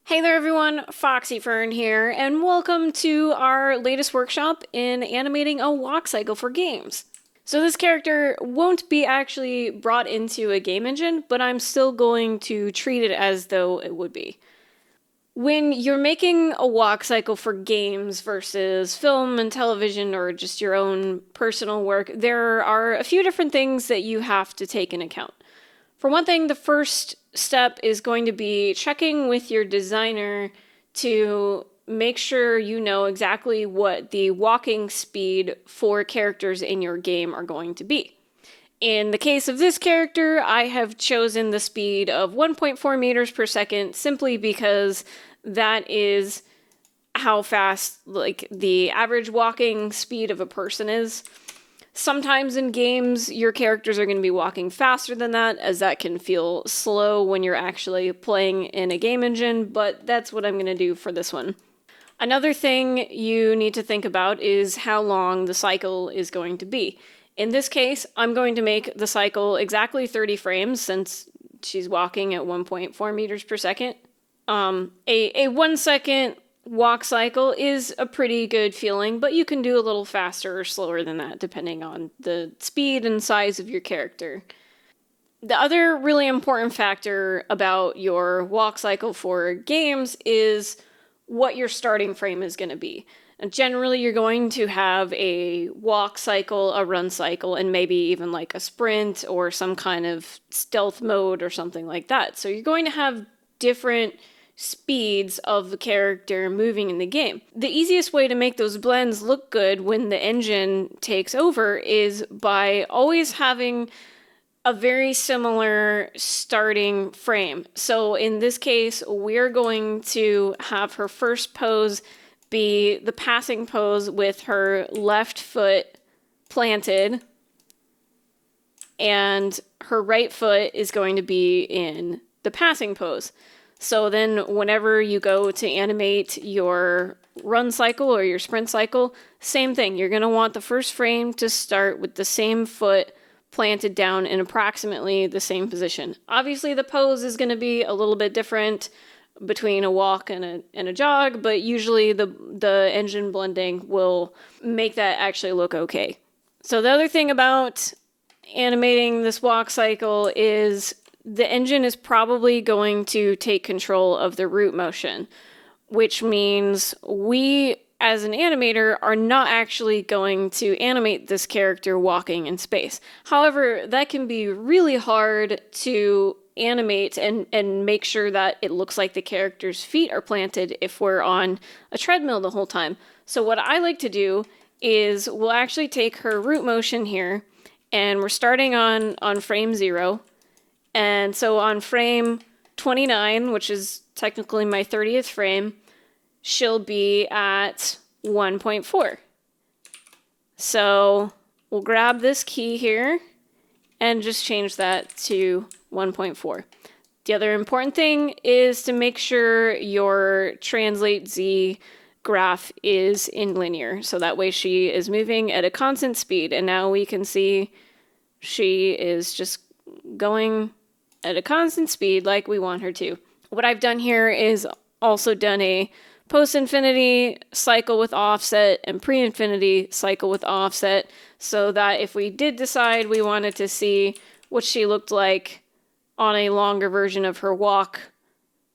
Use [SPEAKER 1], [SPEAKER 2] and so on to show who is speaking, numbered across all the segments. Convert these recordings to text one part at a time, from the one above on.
[SPEAKER 1] Hey there everyone, Foxy Fern here, and welcome to our latest workshop in animating a walk cycle for games. So this character won't be actually brought into a game engine, but I'm still going to treat it as though it would be. When you're making a walk cycle for games versus film and television or just your own personal work, there are a few different things that you have to take into account. For one thing, the first step is going to be checking with your designer to make sure you know exactly what the walking speed for characters in your game are going to be. In the case of this character, I have chosen the speed of 1.4 meters per second simply because that is how fast the average walking speed of a person is. Sometimes in games, your characters are going to be walking faster than that, as that can feel slow when you're actually playing in a game engine, but that's what I'm going to do for this one. Another thing you need to think about is how long the cycle is going to be. In this case, I'm going to make the cycle exactly 30 frames since she's walking at 1.4 meters per second. A 1 second walk cycle is a pretty good feeling, but you can do a little faster or slower than that depending on the speed and size of your character. The other really important factor about your walk cycle for games is what your starting frame is going to be. And generally, you're going to have a walk cycle, a run cycle, and maybe even like a sprint or some kind of stealth mode or something like that. So you're going to have different speeds of the character moving in the game. The easiest way to make those blends look good when the engine takes over is by always having a very similar starting frame. So in this case, we're going to have her first pose be the passing pose with her left foot planted, and her right foot is going to be in the passing pose. So then whenever you go to animate your run cycle or your sprint cycle, same thing. You're going to want the first frame to start with the same foot planted down in approximately the same position. Obviously, the pose is going to be a little bit different between a walk and a jog, but usually the engine blending will make that actually look okay. So the other thing about animating this walk cycle is the engine is probably going to take control of the root motion, which means we, as an animator, are not actually going to animate this character walking in space. However, that can be really hard to animate and make sure that it looks like the character's feet are planted if we're on a treadmill the whole time. So what I like to do is we'll actually take her root motion here, and we're starting on frame 0. And so on frame 29, which is technically my 30th frame, she'll be at 1.4. So we'll grab this key here and just change that to 1.4. The other important thing is to make sure your translate Z graph is in linear. So that way she is moving at a constant speed. And now we can see she is just going at a constant speed like we want her to. What I've done here is also done a post-infinity cycle with offset and pre-infinity cycle with offset, so that if we did decide we wanted to see what she looked like on a longer version of her walk,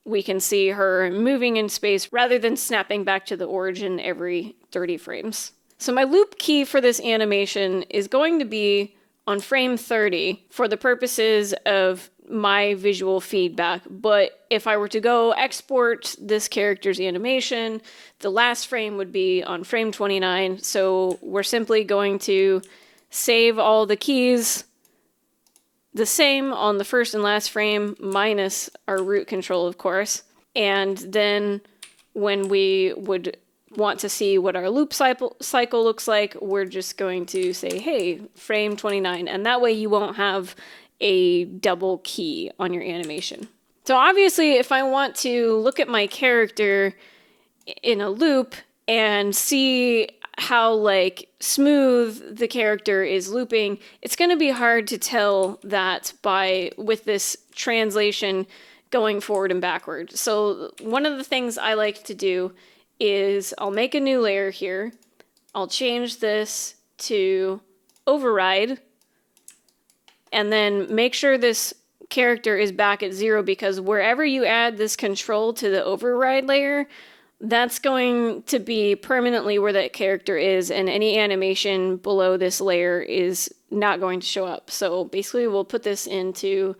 [SPEAKER 1] we can see her moving in space rather than snapping back to the origin every 30 frames. So my loop key for this animation is going to be on frame 30 for the purposes of my visual feedback, but if I were to go export this character's animation, the last frame would be on frame 29, so we're simply going to save all the keys the same on the first and last frame, minus our root control, of course, and then when we would want to see what our loop cycle looks like, we're just going to say, hey, frame 29, and that way you won't have a double key on your animation. So obviously, if I want to look at my character in a loop and see how smooth the character is looping, it's going to be hard to tell that with this translation going forward and backward. So one of the things I like to do is I'll make a new layer here. I'll change this to override, and then make sure this character is back at 0, because wherever you add this control to the override layer, that's going to be permanently where that character is, and any animation below this layer is not going to show up. So basically we'll put this into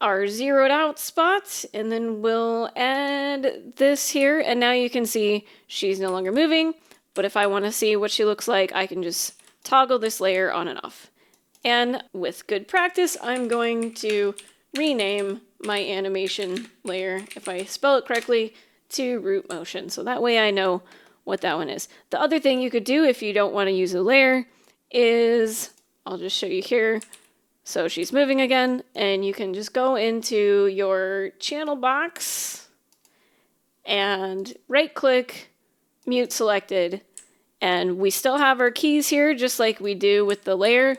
[SPEAKER 1] our zeroed out spot, and then we'll add this here, and now you can see she's no longer moving. But if I want to see what she looks like, I can just toggle this layer on and off. And with good practice, I'm going to rename my animation layer, if I spell it correctly, to root motion. So that way I know what that one is. The other thing you could do if you don't want to use a layer is, I'll just show you here. So she's moving again, and you can just go into your channel box and right click, mute selected, and we still have our keys here just like we do with the layer,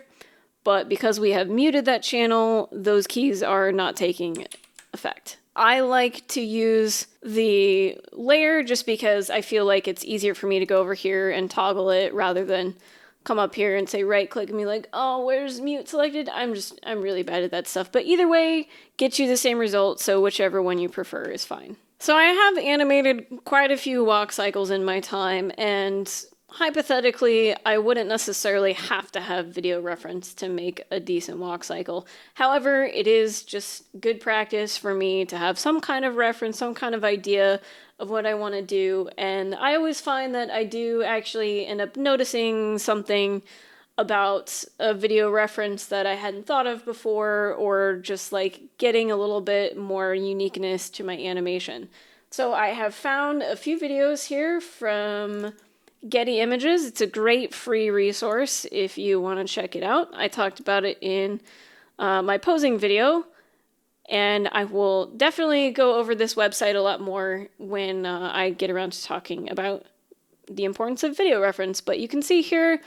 [SPEAKER 1] but because we have muted that channel, those keys are not taking effect. I like to use the layer just because I feel like it's easier for me to go over here and toggle it rather than come up here and say right click and be like, oh, where's mute selected? I'm really bad at that stuff. But either way, gets you the same result, so whichever one you prefer is fine. So I have animated quite a few walk cycles in my time, and hypothetically, I wouldn't necessarily have to have video reference to make a decent walk cycle. However, it is just good practice for me to have some kind of reference, some kind of idea of what I want to do, and I always find that I do actually end up noticing something about a video reference that I hadn't thought of before, or just like getting a little bit more uniqueness to my animation. So I have found a few videos here from Getty Images. It's a great free resource if you want to check it out. I talked about it in my posing video, and I will definitely go over this website a lot more when I get around to talking about the importance of video reference. But you can see here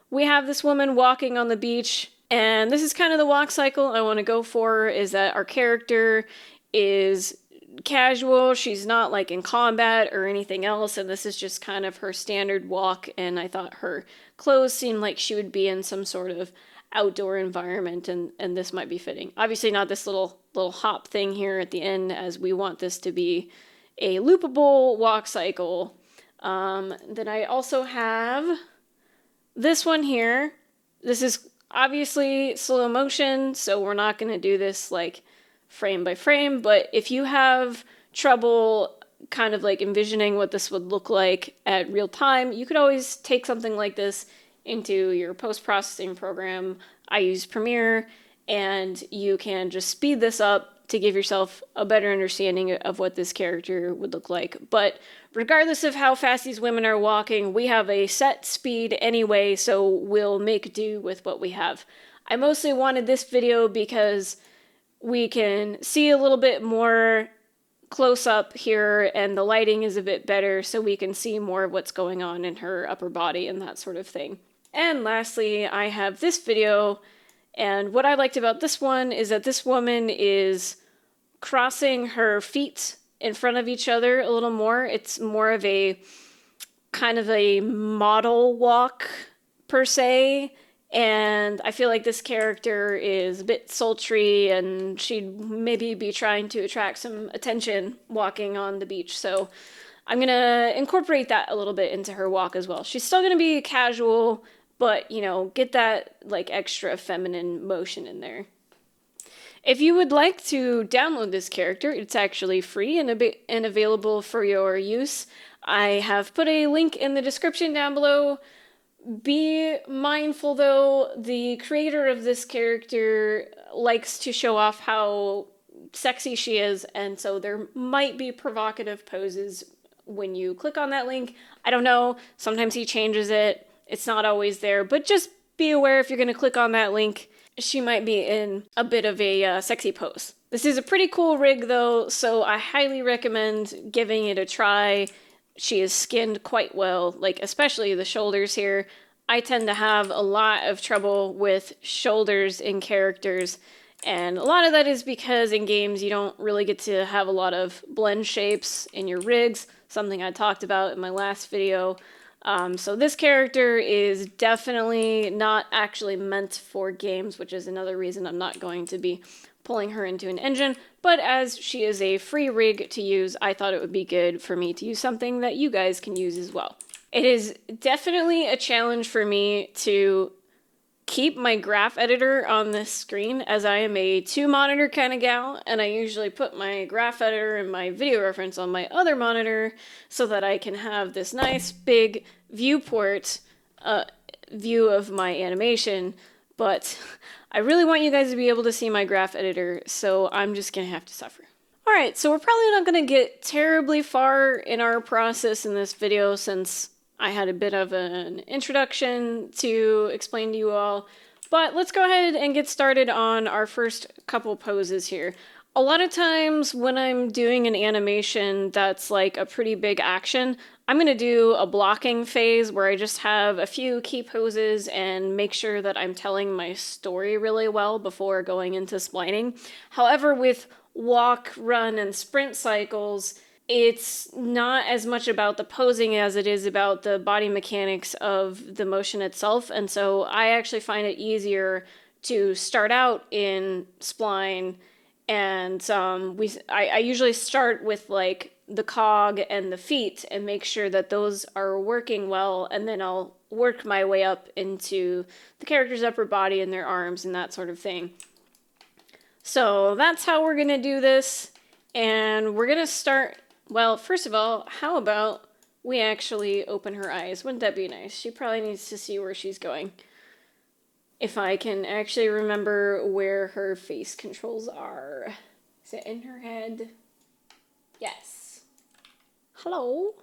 [SPEAKER 1] we have this woman walking on the beach, and this is kind of the walk cycle I want to go for, is that our character is casual. She's not like in combat or anything else, and this is just kind of her standard walk, and I thought her clothes seemed like she would be in some sort of outdoor environment, and this might be fitting. Obviously not this little hop thing here at the end, as we want this to be a loopable walk cycle. Then I also have this one here. This is obviously slow motion, so we're not going to do this like frame by frame, but if you have trouble kind of like envisioning what this would look like at real time, you could always take something like this into your post-processing program. I use Premiere, and you can just speed this up to give yourself a better understanding of what this character would look like. But regardless of how fast these women are walking, we have a set speed anyway, so we'll make do with what we have. I mostly wanted this video because we can see a little bit more close up here, and the lighting is a bit better, so we can see more of what's going on in her upper body and that sort of thing. And lastly, I have this video, and what I liked about this one is that this woman is crossing her feet in front of each other a little more. It's more of a kind of a model walk per se, and I feel like this character is a bit sultry, and she'd maybe be trying to attract some attention walking on the beach. So I'm going to incorporate that a little bit into her walk as well. She's still going to be casual, but, you know, get that like extra feminine motion in there. If you would like to download this character, it's actually free and available for your use. I have put a link in the description down below. Be mindful though, the creator of this character likes to show off how sexy she is, and so there might be provocative poses when you click on that link. I don't know, sometimes he changes it, it's not always there, but just be aware if you're going to click on that link, she might be in a bit of a sexy pose. This is a pretty cool rig though, so I highly recommend giving it a try. She is skinned quite well, like especially the shoulders here. I tend to have a lot of trouble with shoulders in characters, And a lot of that is because in games you don't really get to have a lot of blend shapes in your rigs, something I talked about in my last video. So this character is definitely not actually meant for games, which is another reason I'm not going to be pulling her into an engine. But as she is a free rig to use, I thought it would be good for me to use something that you guys can use as well. It is definitely a challenge for me to keep my graph editor on this screen, as I am a 2-monitor kind of gal, and I usually put my graph editor and my video reference on my other monitor so that I can have this nice big viewport view of my animation. But I really want you guys to be able to see my graph editor, so I'm just gonna have to suffer. Alright, so we're probably not gonna get terribly far in our process in this video, since I had a bit of an introduction to explain to you all, but let's go ahead and get started on our first couple poses here. A lot of times when I'm doing an animation that's like a pretty big action, I'm going to do a blocking phase where I just have a few key poses and make sure that I'm telling my story really well before going into splining. However, with walk, run, and sprint cycles, it's not as much about the posing as it is about the body mechanics of the motion itself. And so I actually find it easier to start out in spline, and I usually start with like the cog and the feet and make sure that those are working well, and then I'll work my way up into the character's upper body and their arms and that sort of thing. So that's how we're gonna do this, and we're gonna start. Well, first of all, how about we actually open her eyes? Wouldn't that be nice? She probably needs to see where she's going. If I can actually remember where her face controls are. Is it in her head? Yes. Hello?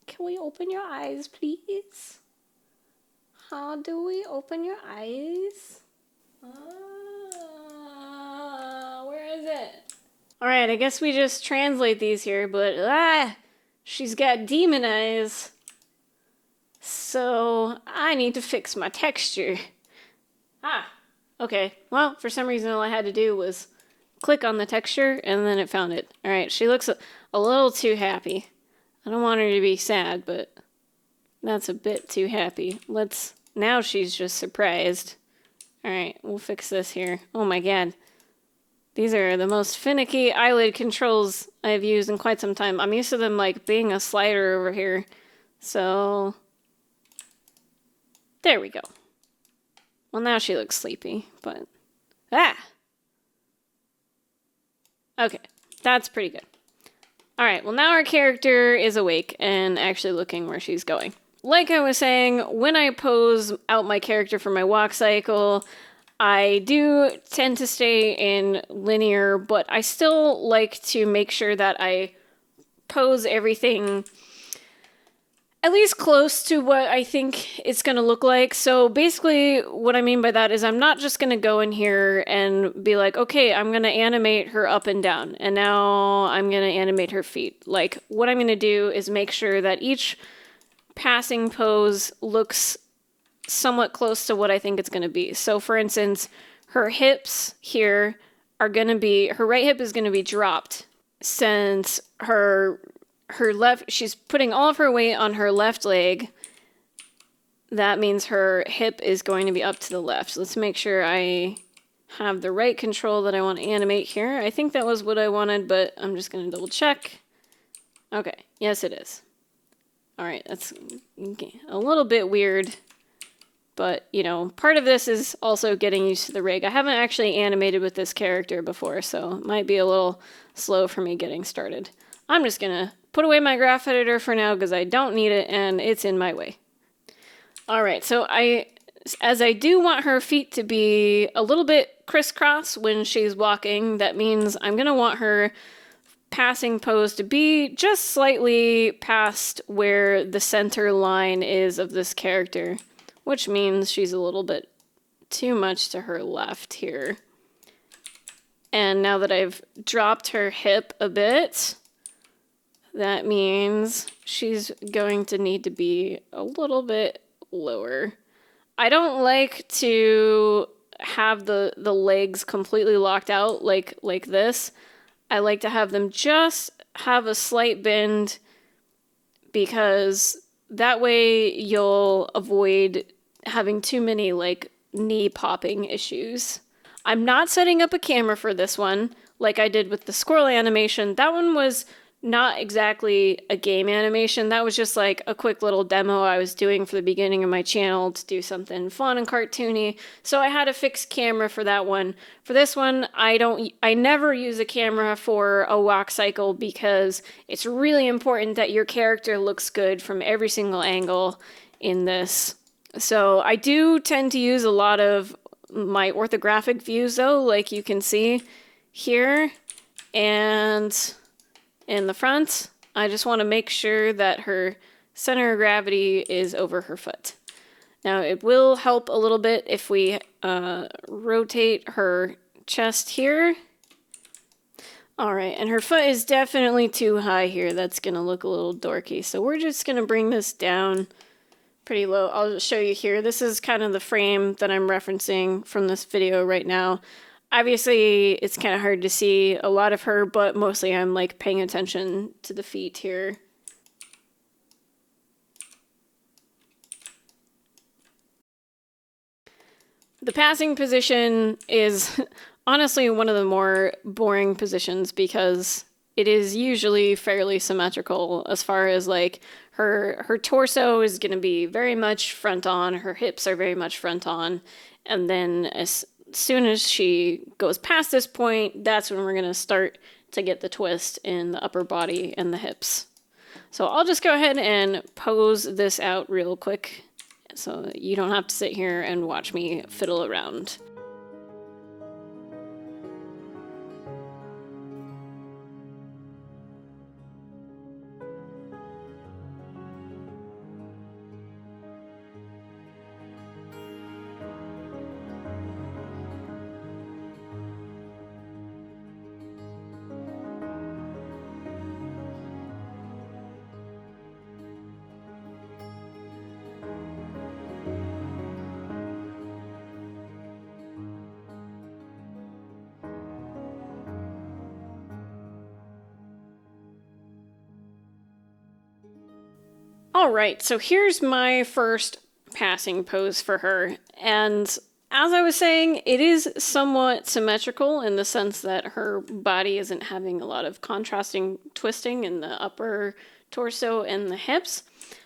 [SPEAKER 1] Can we open your eyes, please? How do we open your eyes? Where is it? Alright, I guess we just translate these here, but she's got demon eyes. So I need to fix my texture. Okay. Well, for some reason all I had to do was click on the texture and then it found it. Alright, she looks a little too happy. I don't want her to be sad, but that's a bit too happy. Now she's just surprised. Alright, we'll fix this here. Oh my god. These are the most finicky eyelid controls I've used in quite some time. I'm used to them like being a slider over here. So, there we go. Well, now she looks sleepy, but... Okay, that's pretty good. Alright, well now our character is awake and actually looking where she's going. Like I was saying, when I pose out my character for my walk cycle, I do tend to stay in linear, but I still like to make sure that I pose everything at least close to what I think it's going to look like. So basically what I mean by that is I'm not just going to go in here and be like, okay, I'm going to animate her up and down, and now I'm going to animate her feet. Like, what I'm going to do is make sure that each passing pose looks somewhat close to what I think it's going to be. So for instance, her hips here are going to be, her right hip is going to be dropped, since her left, she's putting all of her weight on her left leg. That means her hip is going to be up to the left. So let's make sure I have the right control that I want to animate here. I think that was what I wanted, but I'm just going to double check. Okay, yes it is. Alright, that's a little bit weird. But, you know, part of this is also getting used to the rig. I haven't actually animated with this character before, so it might be a little slow for me getting started. I'm just going to put away my graph editor for now because I don't need it and it's in my way. Alright, so as I do want her feet to be a little bit crisscross when she's walking, that means I'm going to want her passing pose to be just slightly past where the center line is of this character, which means she's a little bit too much to her left here. And now that I've dropped her hip a bit, that means she's going to need to be a little bit lower. I don't like to have the legs completely locked out like this. I like to have them just have a slight bend, because that way you'll avoid having too many like knee popping issues. I'm not setting up a camera for this one like I did with the squirrel animation. That one was not exactly a game animation. That was just like a quick little demo I was doing for the beginning of my channel to do something fun and cartoony. So I had a fixed camera for that one. For this one, I never use a camera for a walk cycle, because it's really important that your character looks good from every single angle in this. So I do tend to use a lot of my orthographic views though, like you can see here, and in the front, I just want to make sure that her center of gravity is over her foot. Now, it will help a little bit if we rotate her chest here. All right, and her foot is definitely too high here. That's going to look a little dorky. So we're just going to bring this down pretty low. I'll just show you here. This is kind of the frame that I'm referencing from this video right now. Obviously, it's kind of hard to see a lot of her, but mostly I'm like paying attention to the feet here. The passing position is honestly one of the more boring positions, because it is usually fairly symmetrical as far as like her torso is going to be very much front on, her hips are very much front on, and then as soon as she goes past this point, that's when we're going to start to get the twist in the upper body and the hips. So I'll just go ahead and pose this out real quick so that you don't have to sit here and watch me fiddle around. All right, so here's my first passing pose for her. And as I was saying, it is somewhat symmetrical in the sense that her body isn't having a lot of contrasting twisting in the upper torso and the hips.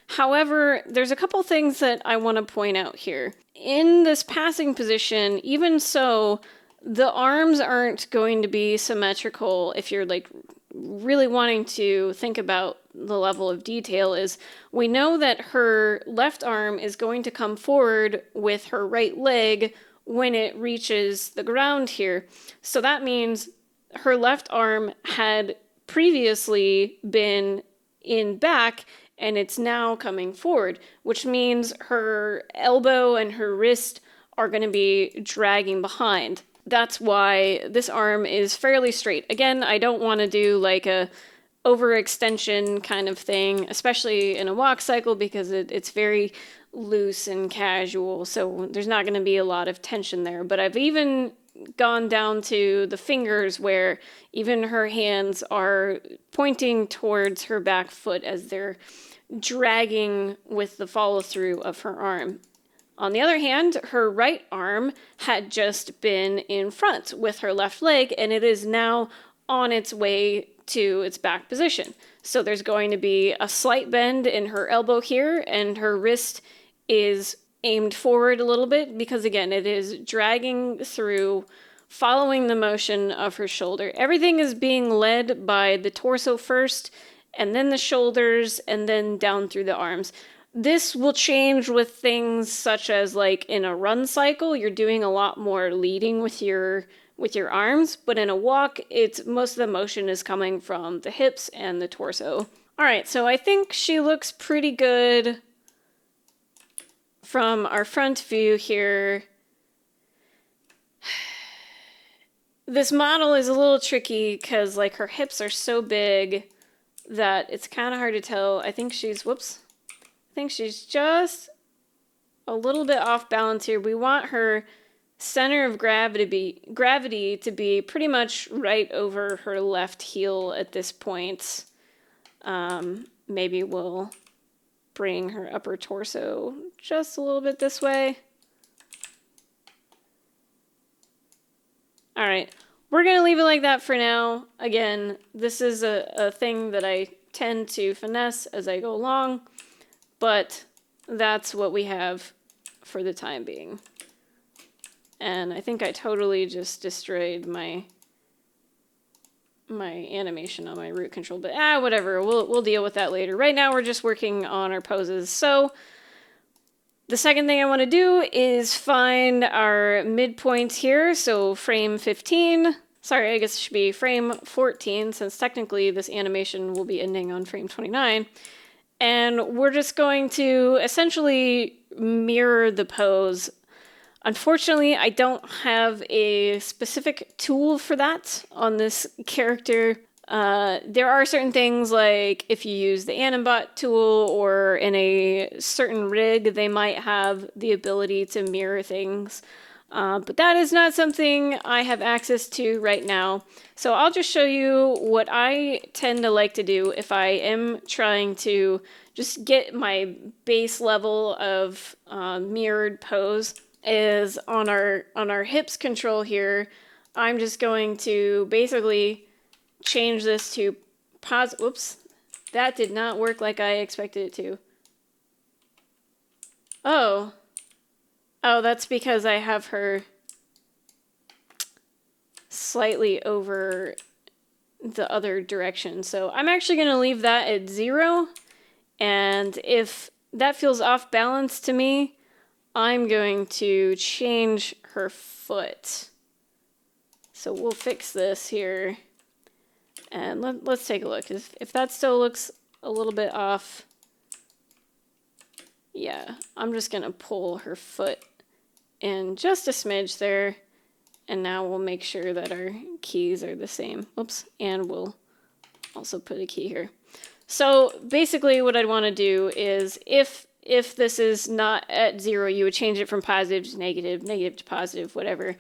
[SPEAKER 1] However, there's a couple things that I want to point out here. In this passing position, even so, the arms aren't going to be symmetrical if you're like really wanting to think about the level of detail. Is we know that her left arm is going to come forward with her right leg when it reaches the ground here. So that means her left arm had previously been in back and it's now coming forward, which means her elbow and her wrist are going to be dragging behind. That's why this arm is fairly straight. Again, I don't want to do like a overextension kind of thing, especially in a walk cycle, because it's very loose and casual, so there's not going to be a lot of tension there. But I've even gone down to the fingers where even her hands are pointing towards her back foot as they're dragging with the follow through of her arm. On the other hand, her right arm had just been in front with her left leg, and it is now on its way to its back position. So there's going to be a slight bend in her elbow here, and her wrist is aimed forward a little bit because, again, it is dragging through, following the motion of her shoulder. Everything is being led by the torso first, and then the shoulders, and then down through the arms. This will change with things such as, like, in a run cycle, you're doing a lot more leading with your arms, but in a walk, it's most of the motion is coming from the hips and the torso. All right, so I think she looks pretty good from our front view here. This model is a little tricky because, like, her hips are so big that it's kind of hard to tell. I think she's just a little bit off balance here. We want her center of gravity to be pretty much right over her left heel at this point. Maybe we'll bring her upper torso just a little bit this way. All right, we're going to leave it like that for now. Again, this is a thing that I tend to finesse as I go along, but that's what we have for the time being. And I think I totally just destroyed my animation on my root control, but whatever, we'll deal with that later. Right now we're just working on our poses. So the second thing I want to do is find our midpoints here. So frame 15, sorry, I guess it should be frame 14, since technically this animation will be ending on frame 29. And we're just going to essentially mirror the pose. Unfortunately, I don't have a specific tool for that on this character. There are certain things like if you use the Animate tool or in a certain rig, they might have the ability to mirror things. But that is not something I have access to right now. So I'll just show you what I tend to like to do if I am trying to just get my base level of mirrored pose. Is on our hips control here, I'm just going to basically change this to pause. Whoops, that did not work like I expected it to. Oh, that's because I have her slightly over the other direction. So I'm actually going to leave that at 0. And if that feels off balance to me, I'm going to change her foot. So we'll fix this here. And let's take a look. If that still looks a little bit off, yeah, I'm just going to pull her foot in just a smidge there. And now we'll make sure that our keys are the same. Oops, and we'll also put a key here. So basically what I'd want to do is if this is not at 0, you would change it from positive to negative, negative to positive, whatever.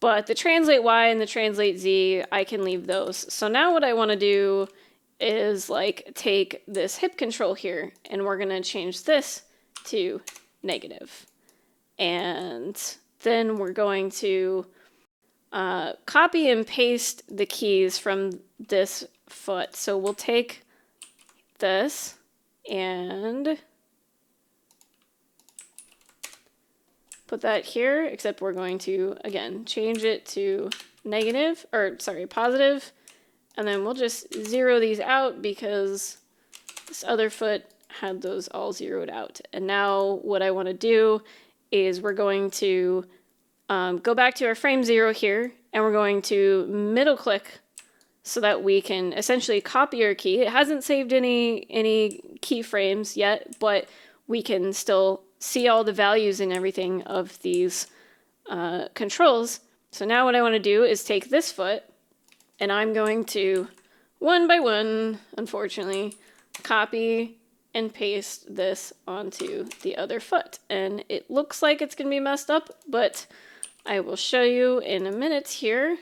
[SPEAKER 1] But the translate Y and the translate Z, I can leave those. So now what I want to do is like take this hip control here and we're going to change this to negative. And then we're going to copy and paste the keys from this foot. So we'll take this and put that here, except we're going to, again, change it to negative, or sorry, positive, and then we'll just 0 these out because this other foot had those all zeroed out. And now what I want to do is we're going to go back to our frame 0 here, and we're going to middle click so that we can essentially copy our key. It hasn't saved any keyframes yet, but we can still see all the values and everything of these controls. So now what I want to do is take this foot, and I'm going to, one by one, unfortunately, copy and paste this onto the other foot. And it looks like it's going to be messed up, but I will show you in a minute here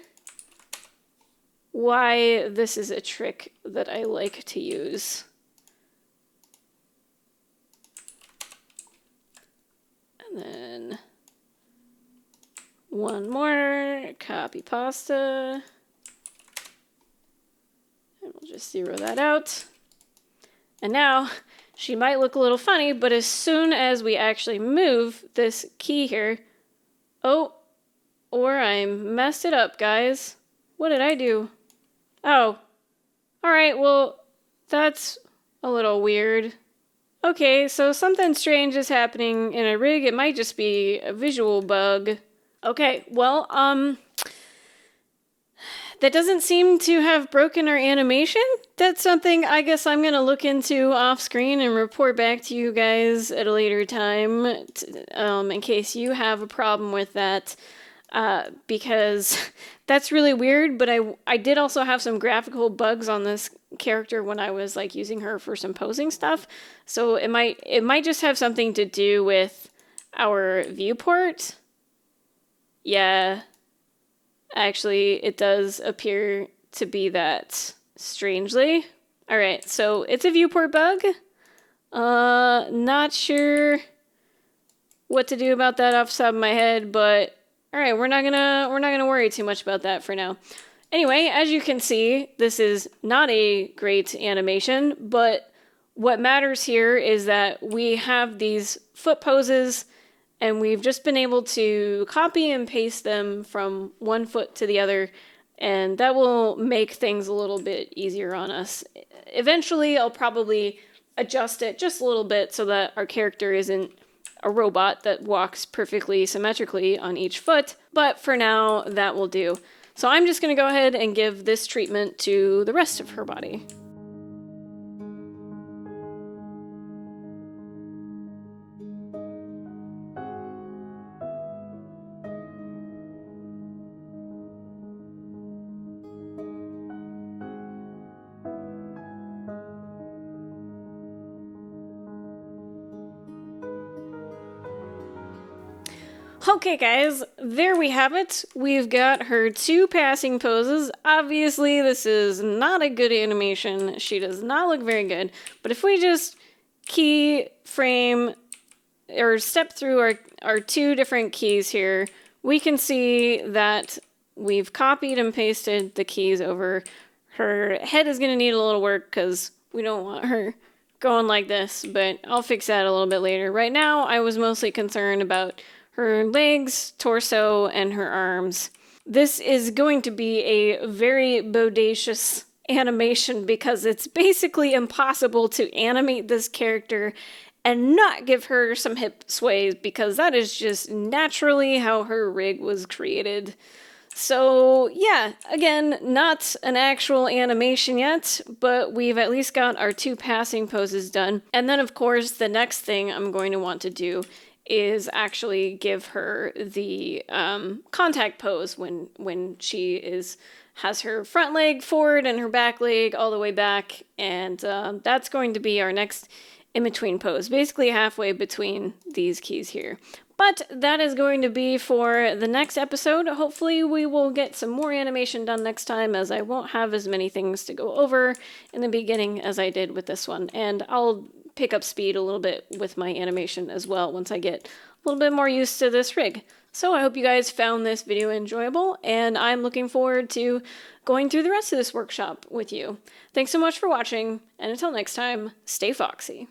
[SPEAKER 1] why this is a trick that I like to use. And then one more, copy pasta. And we'll just 0 that out. And now she might look a little funny, but as soon as we actually move this key here, oh, or I messed it up, guys. What did I do? Oh, all right, well, that's a little weird. Okay, so something strange is happening in a rig. It might just be a visual bug. Okay, well, that doesn't seem to have broken our animation. That's something I guess I'm going to look into off screen and report back to you guys at a later time in case you have a problem with that. Because that's really weird, but I did also have some graphical bugs on this character when I was like using her for some posing stuff. So it might just have something to do with our viewport. Yeah, actually, it does appear to be that, strangely. All right, so it's a viewport bug. Not sure what to do about that off the top of my head, but all right, we're not gonna worry too much about that for now. Anyway, as you can see, this is not a great animation, but what matters here is that we have these foot poses and we've just been able to copy and paste them from one foot to the other, and that will make things a little bit easier on us. Eventually, I'll probably adjust it just a little bit so that our character isn't a robot that walks perfectly symmetrically on each foot, but for now, that will do. So I'm just going to go ahead and give this treatment to the rest of her body. Okay, guys, there we have it. We've got her two passing poses. Obviously, this is not a good animation. She does not look very good. But if we just keyframe or step through our two different keys here, we can see that we've copied and pasted the keys over. Her head is going to need a little work because we don't want her going like this, but I'll fix that a little bit later. Right now, I was mostly concerned about her legs, torso, and her arms. This is going to be a very bodacious animation because it's basically impossible to animate this character and not give her some hip sways because that is just naturally how her rig was created. So yeah, again, not an actual animation yet, but we've at least got our two passing poses done. And then of course, the next thing I'm going to want to do is actually give her the contact pose when she has her front leg forward and her back leg all the way back, and that's going to be our next in-between pose, basically halfway between these keys here. But that is going to be for the next episode. Hopefully we will get some more animation done next time, as I won't have as many things to go over in the beginning as I did with this one, and I'll pick up speed a little bit with my animation as well once I get a little bit more used to this rig. So I hope you guys found this video enjoyable, and I'm looking forward to going through the rest of this workshop with you. Thanks so much for watching, and until next time, stay foxy.